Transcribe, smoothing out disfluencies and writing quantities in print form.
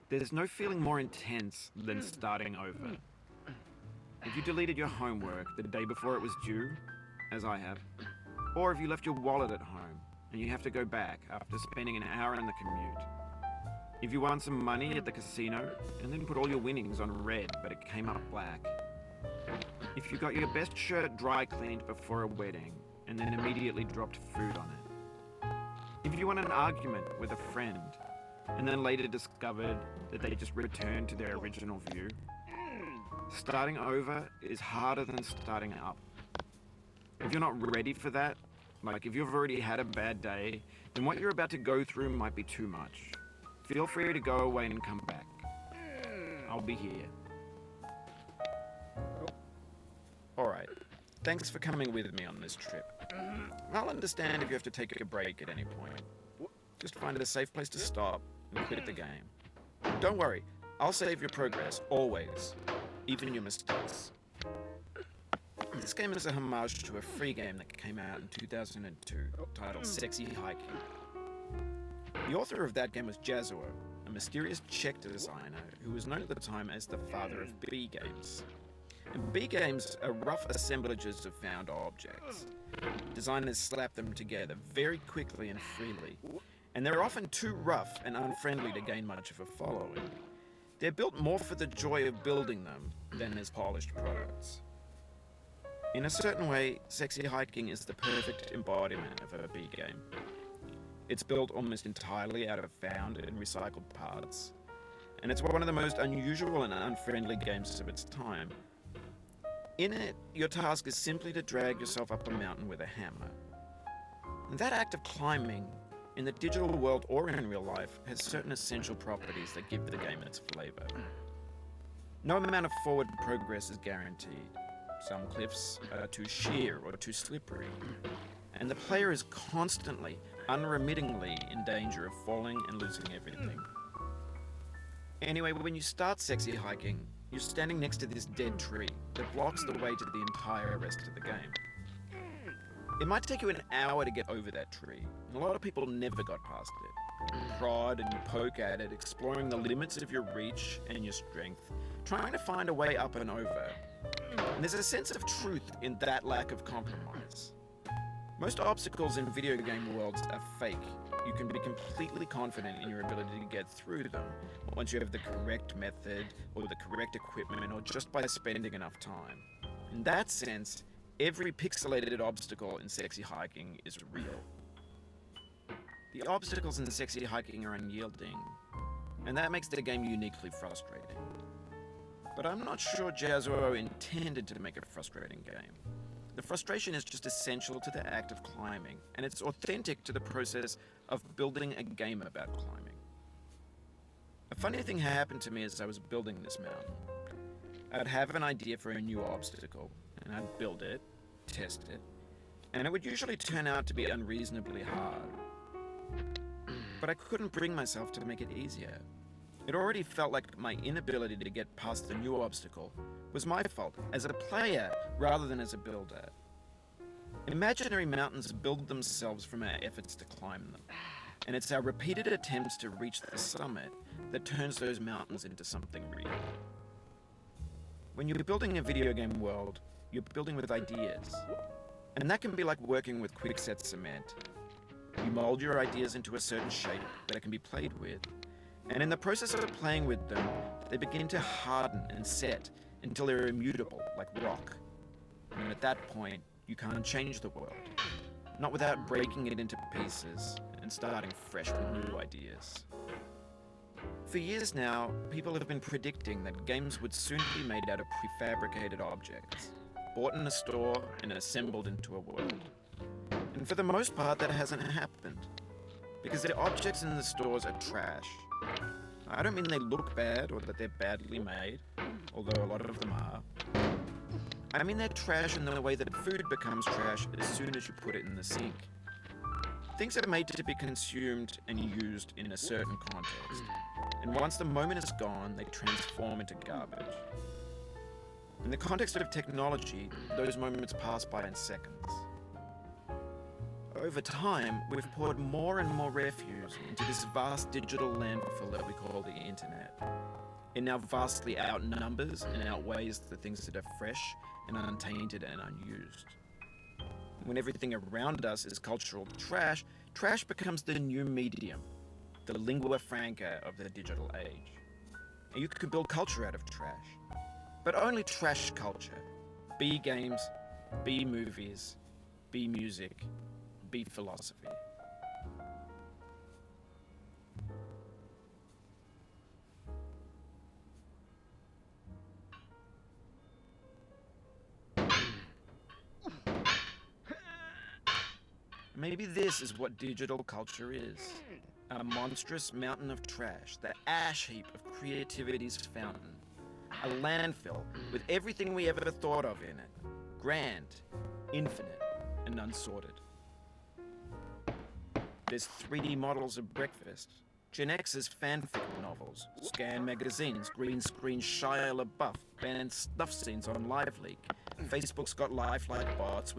There's no feeling more intense than starting over. If you deleted your homework the day before it was due, as I have, or if you left your wallet at home and you have to go back after spending an hour in the commute. If you won some money at the casino and then put all your winnings on red but it came up black. If you got your best shirt dry cleaned before a wedding and then immediately dropped food on it. If you won an argument with a friend and then later discovered that they just returned to their original view. Starting over is harder than starting up. If you're not ready for that, like if you've already had a bad day, then what you're about to go through might be too much. Feel free to go away and come back. I'll be here. Alright, thanks for coming with me on this trip. I'll understand if you have to take a break at any point. Just find a safe place to stop and quit the game. Don't worry, I'll save your progress, always. Even your mistakes. This game is a homage to a free game that came out in 2002, titled Sexy Hiking. The author of that game was Jazuo, a mysterious Czech designer who was known at the time as the father of B games. And B games are rough assemblages of found objects. Designers slap them together very quickly and freely, and they're often too rough and unfriendly to gain much of a following. They're built more for the joy of building them than as polished products. In a certain way, Sexy Hiking is the perfect embodiment of a B game. It's built almost entirely out of found and recycled parts, and it's one of the most unusual and unfriendly games of its time. In it, your task is simply to drag yourself up a mountain with a hammer. And that act of climbing, in the digital world or in real life, has certain essential properties that give the game its flavor. No amount of forward progress is guaranteed. Some cliffs are too sheer or too slippery, and the player is constantly, unremittingly in danger of falling and losing everything. Anyway, when you start Sexy Hiking, you're standing next to this dead tree that blocks the way to the entire rest of the game. It might take you an hour to get over that tree, and a lot of people never got past it. You prod and you poke at it, exploring the limits of your reach and your strength, trying to find a way up and over. And there's a sense of truth in that lack of compromise. Most obstacles in video game worlds are fake. You can be completely confident in your ability to get through them once you have the correct method or the correct equipment or just by spending enough time. In that sense, every pixelated obstacle in Sexy Hiking is real. The obstacles in Sexy Hiking are unyielding, and that makes the game uniquely frustrating. But I'm not sure Jazuo intended to make a frustrating game. The frustration is just essential to the act of climbing, and it's authentic to the process of building a game about climbing. A funny thing happened to me as I was building this mountain. I'd have an idea for a new obstacle, and I'd build it, test it, and it would usually turn out to be unreasonably hard. But I couldn't bring myself to make it easier. It already felt like my inability to get past the new obstacle was my fault as a player rather than as a builder. Imaginary mountains build themselves from our efforts to climb them, and it's our repeated attempts to reach the summit that turns those mountains into something real. When you're building a video game world, you're building with ideas, and that can be like working with quickset cement. You mold your ideas into a certain shape that it can be played with, and in the process of playing with them, they begin to harden and set until they're immutable, like rock. And at that point, you can't change the world, not without breaking it into pieces and starting fresh with new ideas. For years now, people have been predicting that games would soon be made out of prefabricated objects, bought in a store and assembled into a world. And for the most part, that hasn't happened, because the objects in the stores are trash. I don't mean they look bad or that they're badly made, although a lot of them are. I mean they're trash in the way that food becomes trash as soon as you put it in the sink. Things are made to be consumed and used in a certain context, and once the moment is gone, they transform into garbage. In the context of technology, those moments pass by in seconds. Over time, we've poured more and more refuse into this vast digital landfill that we call the internet. It now vastly outnumbers and outweighs the things that are fresh and untainted and unused. When everything around us is cultural trash, trash becomes the new medium, the lingua franca of the digital age. And you can build culture out of trash, but only trash culture. Be games, be movies, be music, be philosophy. Maybe this is what digital culture is. A monstrous mountain of trash, the ash heap of creativity's fountain. A landfill with everything we ever thought of in it. Grand, infinite, and unsorted. There's 3D models of breakfast, Gen X's fanfic novels, scan magazines, green screen Shia LaBeouf, banned stuff scenes on LiveLeak. Facebook's got lifelike bots